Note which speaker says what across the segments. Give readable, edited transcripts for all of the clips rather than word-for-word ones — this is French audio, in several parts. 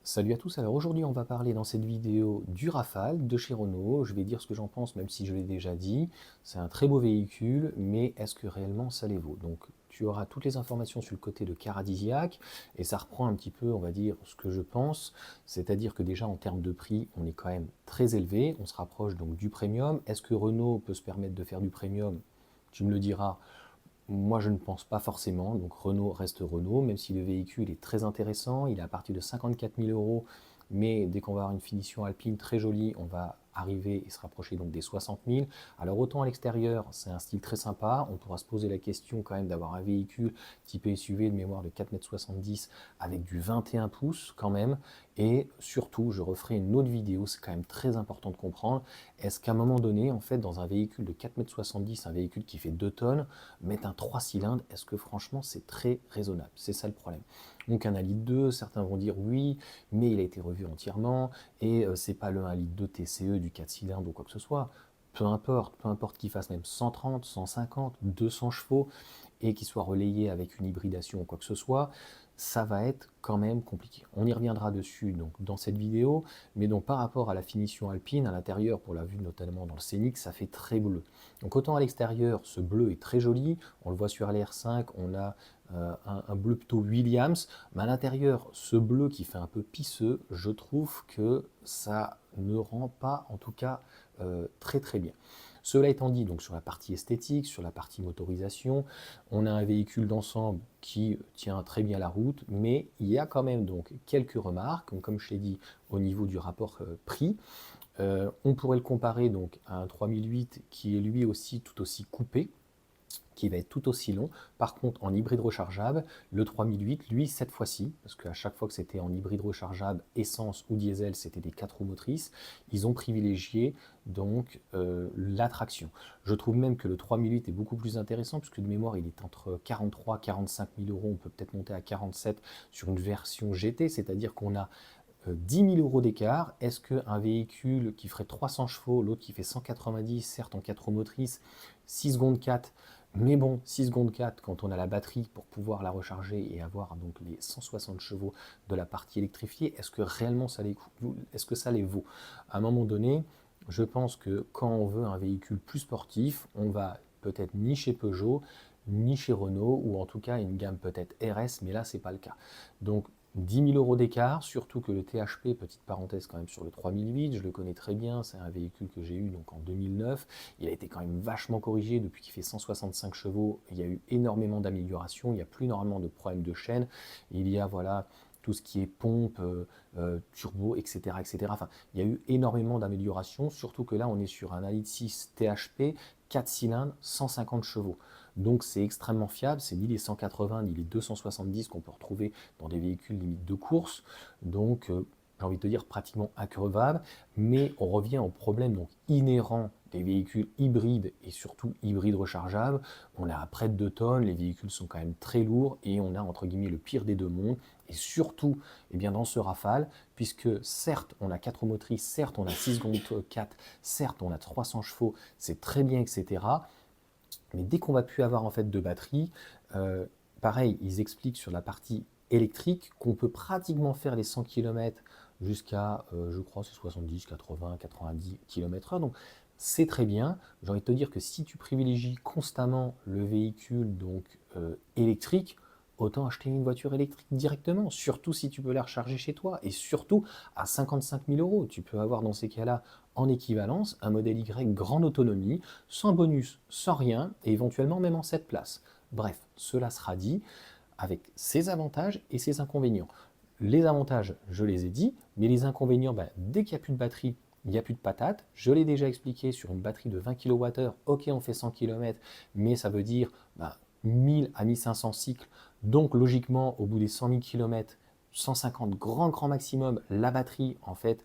Speaker 1: Salut à tous, alors aujourd'hui on va parler dans cette vidéo du Rafale de chez Renault. Je vais dire ce que j'en pense même si je l'ai déjà dit. C'est un très beau véhicule, mais est-ce que réellement ça les vaut? Donc tu auras toutes les informations sur le côté de Caradisiac et ça reprend un petit peu, on va dire, ce que je pense. C'est-à-dire que déjà en termes de prix, on est quand même très élevé. On se rapproche donc du premium. Est-ce que Renault peut se permettre de faire du premium? Tu me le diras. Moi, je ne pense pas forcément. Donc, Renault reste Renault, même si le véhicule est très intéressant. Il est à partir de 54 000 euros. Mais dès qu'on va avoir une finition alpine très jolie, on va arriver et se rapprocher donc des 60 000. Alors, autant à l'extérieur, c'est un style très sympa. On pourra se poser la question quand même d'avoir un véhicule type SUV de mémoire de 4,70 m avec du 21 pouces quand même. Et surtout, je referai une autre vidéo. C'est quand même très important de comprendre. Est-ce qu'à un moment donné, en fait, dans un véhicule de 4,70 m, un véhicule qui fait 2 tonnes, mettre un 3 cylindres, est-ce que franchement c'est très raisonnable? C'est ça le problème. Donc un 1,2 litre, certains vont dire oui, mais il a été revu entièrement, et c'est pas le 1,2 litre TCE du 4 cylindres ou quoi que ce soit. Peu importe qu'il fasse même 130, 150, 200 chevaux, et qu'il soit relayé avec une hybridation ou quoi que ce soit, ça va être quand même compliqué. On y reviendra dessus donc, dans cette vidéo, mais donc par rapport à la finition alpine, à l'intérieur, pour la vue notamment dans le scénic, ça fait très bleu. Donc autant à l'extérieur, ce bleu est très joli, on le voit sur l'R5, on a un bleu plutôt Williams, mais à l'intérieur, ce bleu qui fait un peu pisseux, je trouve que ça ne rend pas, en tout cas, très très bien. Cela étant dit, donc sur la partie esthétique, sur la partie motorisation, on a un véhicule d'ensemble qui tient très bien la route, mais il y a quand même donc quelques remarques, donc comme je l'ai dit au niveau du rapport prix. On pourrait le comparer donc à un 3008 qui est lui aussi tout aussi coupé, qui va être tout aussi long. Par contre, en hybride rechargeable, le 3008, lui, cette fois-ci, parce qu'à chaque fois que c'était en hybride rechargeable, essence ou diesel, c'était des 4 roues motrices, ils ont privilégié donc la traction. Je trouve même que le 3008 est beaucoup plus intéressant, puisque de mémoire, il est entre 43 000 et 45 000 euros, on peut peut-être monter à 47 sur une version GT, c'est-à-dire qu'on a 10 000 euros d'écart. Est-ce qu'un véhicule qui ferait 300 chevaux, l'autre qui fait 190, certes en 4 roues motrices, 6 secondes 4, mais bon, 6 secondes 4, quand on a la batterie pour pouvoir la recharger et avoir donc les 160 chevaux de la partie électrifiée, est-ce que réellement est-ce que ça les vaut? À un moment donné, je pense que quand on veut un véhicule plus sportif, on va peut-être ni chez Peugeot, ni chez Renault, ou en tout cas une gamme peut-être RS, mais là, ce n'est pas le cas. Donc, 10 000 euros d'écart, surtout que le THP, petite parenthèse quand même sur le 3008, je le connais très bien, c'est un véhicule que j'ai eu donc en 2009, il a été quand même vachement corrigé depuis qu'il fait 165 chevaux, il y a eu énormément d'améliorations, il n'y a plus normalement de problème de chaîne, il y a voilà tout ce qui est pompe, turbo, etc., etc. Enfin, il y a eu énormément d'améliorations, surtout que là on est sur un 1,6 litre THP, 4 cylindres, 150 chevaux. Donc c'est extrêmement fiable, c'est ni les 180 ni les 270 qu'on peut retrouver dans des véhicules limite de course. Donc j'ai envie de te dire pratiquement increvable, mais on revient au problème donc inhérent des véhicules hybrides et surtout hybrides rechargeables. On est à près de 2 tonnes, les véhicules sont quand même très lourds et on a entre guillemets le pire des deux mondes. Et surtout, eh bien, dans ce Rafale, puisque certes on a 4 motrices, certes on a 6 secondes 4, certes on a 300 chevaux, c'est très bien, etc. Mais dès qu'on va plus avoir en fait de batterie, pareil, ils expliquent sur la partie électrique qu'on peut pratiquement faire les 100 km jusqu'à, je crois, c'est 70, 80, 90 km/h. Donc c'est très bien. J'ai envie de te dire que si tu privilégies constamment le véhicule donc électrique, autant acheter une voiture électrique directement, surtout si tu peux la recharger chez toi, et surtout à 55 000 euros. Tu peux avoir dans ces cas-là en équivalence un modèle Y grande autonomie, sans bonus, sans rien, et éventuellement même en 7 places. Bref, cela sera dit avec ses avantages et ses inconvénients. Les avantages, je les ai dit, mais les inconvénients, dès qu'il n'y a plus de batterie, il n'y a plus de patate. Je l'ai déjà expliqué sur une batterie de 20 kWh, ok on fait 100 km, mais ça veut dire 1000 à 1500 cycles, donc logiquement au bout des 100 000 km, 150 grand maximum, la batterie en fait,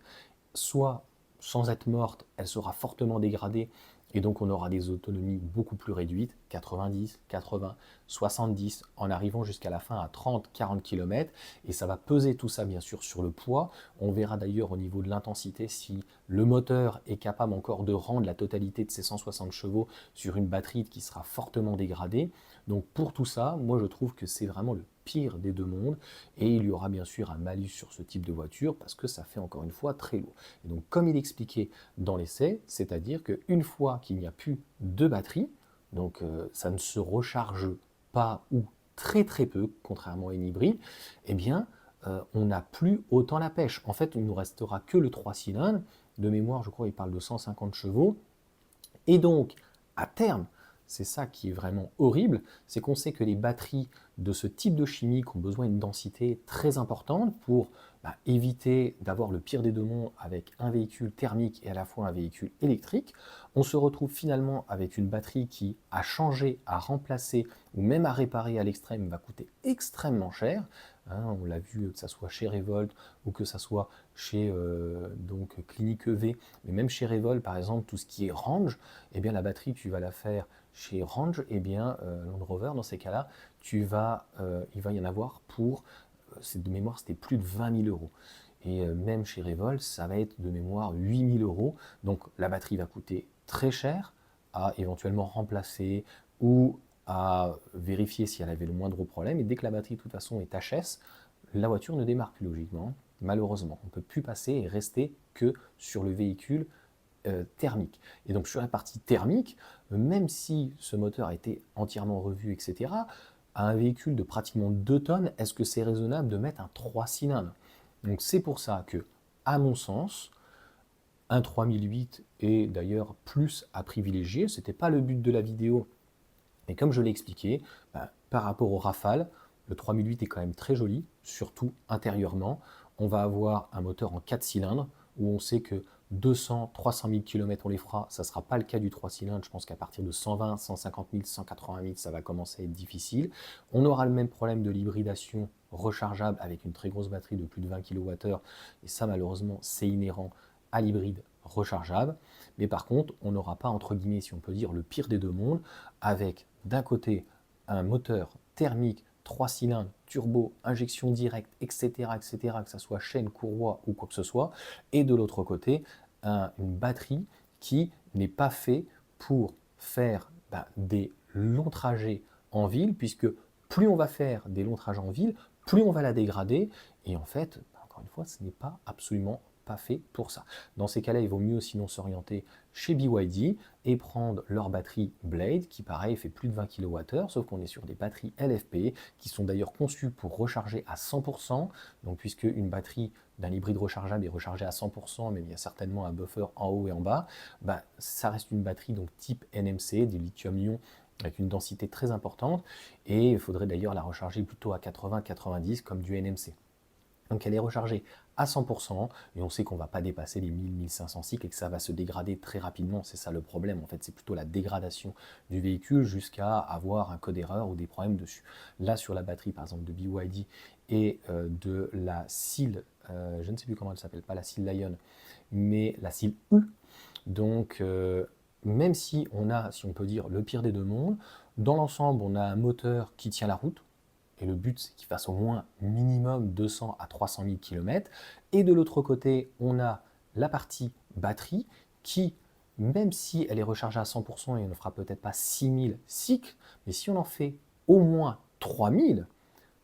Speaker 1: soit sans être morte, elle sera fortement dégradée et donc on aura des autonomies beaucoup plus réduites, 90, 80, 70, en arrivant jusqu'à la fin à 30, 40 km, et ça va peser tout ça bien sûr sur le poids. On verra d'ailleurs au niveau de l'intensité si le moteur est capable encore de rendre la totalité de ses 160 chevaux sur une batterie qui sera fortement dégradée. Donc pour tout ça, moi je trouve que c'est vraiment le pire des deux mondes, et il y aura bien sûr un malus sur ce type de voiture parce que ça fait encore une fois très lourd. Et donc comme il expliquait dans l'essai, c'est-à-dire qu'une fois qu'il n'y a plus de batterie, donc ça ne se recharge pas ou très très peu, contrairement à une hybride, eh bien on n'a plus autant la pêche. En fait, il ne nous restera que le 3 cylindres, de mémoire je crois il parle de 150 chevaux, et donc à terme, c'est ça qui est vraiment horrible, c'est qu'on sait que les batteries de ce type de chimique ont besoin d'une densité très importante pour éviter d'avoir le pire des deux mondes avec un véhicule thermique et à la fois un véhicule électrique. On se retrouve finalement avec une batterie qui, à changer, à remplacer ou même à réparer à l'extrême, va coûter extrêmement cher. On l'a vu que ce soit chez Revolt ou que ce soit chez donc Clinique EV, mais même chez Revolt par exemple, tout ce qui est range, eh bien la batterie tu vas la faire chez Range, eh bien Land Rover dans ces cas-là, il va y en avoir pour, de mémoire c'était plus de 20 000 euros. Et même chez Revolt, ça va être de mémoire 8 000 euros. Donc la batterie va coûter très cher à éventuellement remplacer ou à vérifier si elle avait le moindre problème. Et dès que la batterie de toute façon est HS, la voiture ne démarre plus logiquement, malheureusement. On ne peut plus passer et rester que sur le véhicule thermique. Et donc sur la partie thermique, même si ce moteur a été entièrement revu, etc., à un véhicule de pratiquement 2 tonnes, est-ce que c'est raisonnable de mettre un 3 cylindres? Donc c'est pour ça que, à mon sens, un 3008 est d'ailleurs plus à privilégier. Ce n'était pas le but de la vidéo, mais comme je l'ai expliqué, par rapport au Rafale, le 3008 est quand même très joli, surtout intérieurement. On va avoir un moteur en 4 cylindres, où on sait que 200, 300 000 km on les fera, ça ne sera pas le cas du 3 cylindres, je pense qu'à partir de 120, 150 000, 180 000, ça va commencer à être difficile. On aura le même problème de l'hybridation rechargeable avec une très grosse batterie de plus de 20 kWh, et ça malheureusement c'est inhérent à l'hybride rechargeable, mais par contre on n'aura pas entre guillemets, si on peut dire, le pire des deux mondes, avec d'un côté un moteur thermique 3 cylindres, turbo, injection directe, etc., etc., que ce soit chaîne, courroie ou quoi que ce soit, et de l'autre côté, une batterie qui n'est pas fait pour faire des longs trajets en ville, puisque plus on va faire des longs trajets en ville, plus on va la dégrader, et en fait, encore une fois, ce n'est pas absolument pas fait pour ça. Dans ces cas-là, il vaut mieux sinon s'orienter chez BYD et prendre leur batterie Blade, qui pareil fait plus de 20 kWh, sauf qu'on est sur des batteries LFP, qui sont d'ailleurs conçues pour recharger à 100%, donc puisque une batterie d'un hybride rechargeable est rechargée à 100%, mais il y a certainement un buffer en haut et en bas, ça reste une batterie donc type NMC, du lithium-ion, avec une densité très importante, et il faudrait d'ailleurs la recharger plutôt à 80-90 comme du NMC. Donc elle est rechargée à 100% et on sait qu'on ne va pas dépasser les 1000-1500 cycles et que ça va se dégrader très rapidement. C'est ça le problème en fait, c'est plutôt la dégradation du véhicule jusqu'à avoir un code erreur ou des problèmes dessus. Là sur la batterie par exemple de BYD et de la Seal, je ne sais plus comment elle s'appelle, pas la Seal Lion, mais la Seal U, donc même si on a, si on peut dire, le pire des deux mondes, dans l'ensemble on a un moteur qui tient la route. Et le but, c'est qu'il fasse au moins minimum 200 à 300 000 km. Et de l'autre côté, on a la partie batterie qui, même si elle est rechargée à 100% et on ne fera peut-être pas 6000 cycles, mais si on en fait au moins 3000,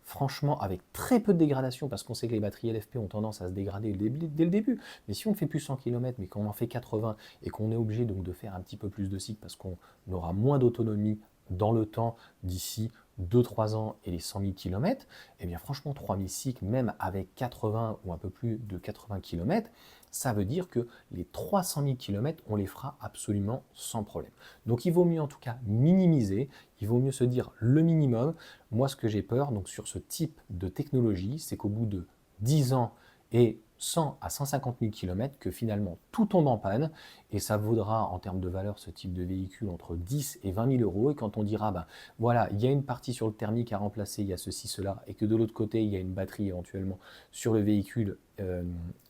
Speaker 1: franchement, avec très peu de dégradation, parce qu'on sait que les batteries LFP ont tendance à se dégrader dès le début, mais si on ne fait plus 100 km, mais qu'on en fait 80, et qu'on est obligé donc de faire un petit peu plus de cycles, parce qu'on aura moins d'autonomie dans le temps d'ici 2-3 ans et les 100 000 km, eh bien franchement 3000 cycles, même avec 80 ou un peu plus de 80 km, ça veut dire que les 300 000 km, on les fera absolument sans problème. Donc il vaut mieux en tout cas minimiser, il vaut mieux se dire le minimum. Moi ce que j'ai peur donc sur ce type de technologie, c'est qu'au bout de 10 ans et 100 à 150 000 km, que finalement tout tombe en panne, et ça vaudra en termes de valeur ce type de véhicule entre 10 et 20 000 euros, et quand on dira, voilà, il y a une partie sur le thermique à remplacer, il y a ceci, cela, et que de l'autre côté, il y a une batterie éventuellement sur le véhicule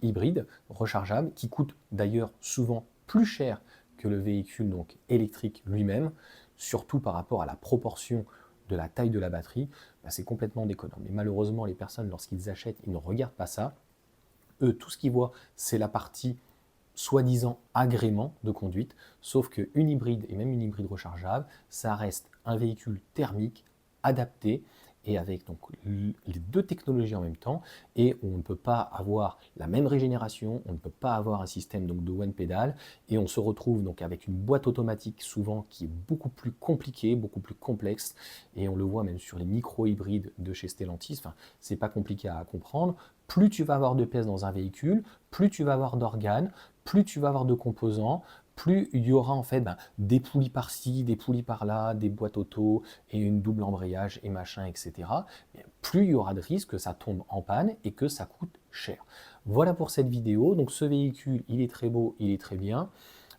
Speaker 1: hybride, rechargeable, qui coûte d'ailleurs souvent plus cher que le véhicule donc électrique lui-même, surtout par rapport à la proportion de la taille de la batterie, c'est complètement déconnant. Mais malheureusement, les personnes, lorsqu'ils achètent, ils ne regardent pas ça. Eux, tout ce qu'ils voient, c'est la partie soi-disant agrément de conduite, sauf qu'une hybride, et même une hybride rechargeable, ça reste un véhicule thermique adapté, et avec donc les deux technologies en même temps, et on ne peut pas avoir la même régénération, on ne peut pas avoir un système donc de one pedal, et on se retrouve donc avec une boîte automatique souvent qui est beaucoup plus compliquée, beaucoup plus complexe, et on le voit même sur les micro-hybrides de chez Stellantis, enfin c'est pas compliqué à comprendre. Plus tu vas avoir de pièces dans un véhicule, plus tu vas avoir d'organes, plus tu vas avoir de composants, plus il y aura en fait des poulies par-ci, des poulies par-là, des boîtes auto et une double embrayage et machin, etc. Plus il y aura de risques que ça tombe en panne et que ça coûte cher. Voilà pour cette vidéo. Donc ce véhicule, il est très beau, il est très bien.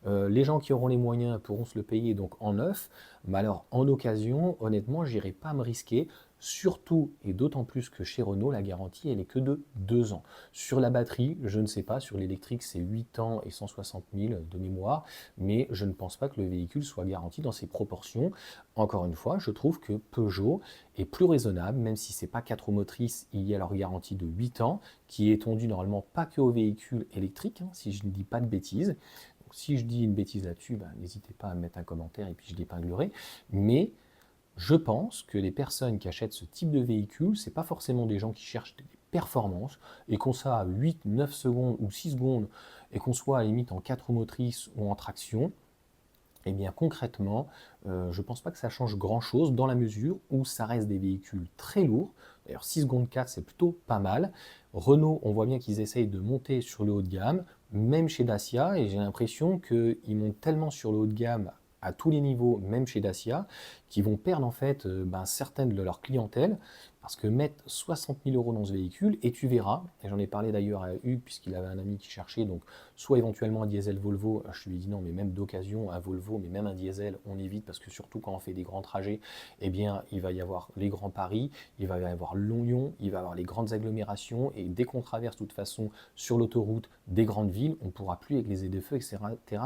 Speaker 1: Les gens qui auront les moyens pourront se le payer donc en neuf, mais alors en occasion, honnêtement, j'irai pas me risquer, surtout et d'autant plus que chez Renault, la garantie elle est que de 2 ans. Sur la batterie, je ne sais pas, sur l'électrique c'est 8 ans et 160 000 de mémoire, mais je ne pense pas que le véhicule soit garanti dans ces proportions. Encore une fois, je trouve que Peugeot est plus raisonnable, même si c'est pas 4 roues motrices, il y a leur garantie de 8 ans, qui est étendue normalement pas que aux véhicules électriques, si je ne dis pas de bêtises. Si je dis une bêtise là-dessus, n'hésitez pas à me mettre un commentaire et puis je l'épinglerai. Mais je pense que les personnes qui achètent ce type de véhicule, ce n'est pas forcément des gens qui cherchent des performances et qu'on soit à 8, 9 secondes ou 6 secondes et qu'on soit à la limite en 4 roues motrices ou en traction. Eh bien concrètement, je ne pense pas que ça change grand-chose dans la mesure où ça reste des véhicules très lourds. D'ailleurs 6 secondes 4 c'est plutôt pas mal. Renault, on voit bien qu'ils essayent de monter sur le haut de gamme, même chez Dacia, et j'ai l'impression qu'ils montent tellement sur le haut de gamme à tous les niveaux, même chez Dacia, qu'ils vont perdre en fait certaines de leur clientèle, parce que mettre 60 000 euros dans ce véhicule, et tu verras, et j'en ai parlé d'ailleurs à Hugues, puisqu'il avait un ami qui cherchait, donc soit éventuellement un diesel Volvo, je lui ai dit non, mais même d'occasion, un Volvo, mais même un diesel, on évite, parce que surtout quand on fait des grands trajets, eh bien, il va y avoir les grands paris, il va y avoir Lyon, il va y avoir les grandes agglomérations, et dès qu'on traverse de toute façon sur l'autoroute des grandes villes, on ne pourra plus avec les aides-feux, etc.,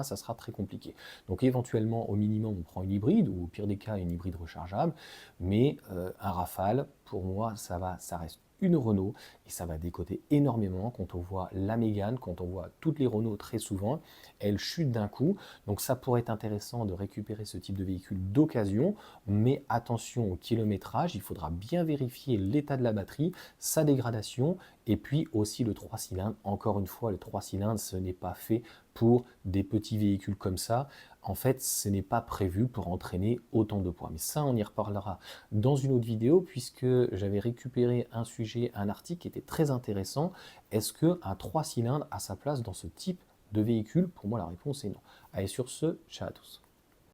Speaker 1: ça sera très compliqué. Donc éventuellement, au minimum, on prend une hybride, ou au pire des cas, une hybride rechargeable, mais un Rafale, pour moi, ça reste une Renault et ça va décoter énormément quand on voit la Mégane, quand on voit toutes les Renault très souvent, elles chutent d'un coup. Donc ça pourrait être intéressant de récupérer ce type de véhicule d'occasion, mais attention au kilométrage, il faudra bien vérifier l'état de la batterie, sa dégradation et puis aussi le 3 cylindres. Encore une fois, le 3 cylindres, ce n'est pas fait pour des petits véhicules comme ça. En fait, ce n'est pas prévu pour entraîner autant de poids. Mais ça, on y reparlera dans une autre vidéo puisque j'avais récupéré un sujet, un article qui était très intéressant. Est-ce qu'un 3 cylindres a sa place dans ce type de véhicule? Pour moi, la réponse est non. Allez, sur ce, ciao à tous.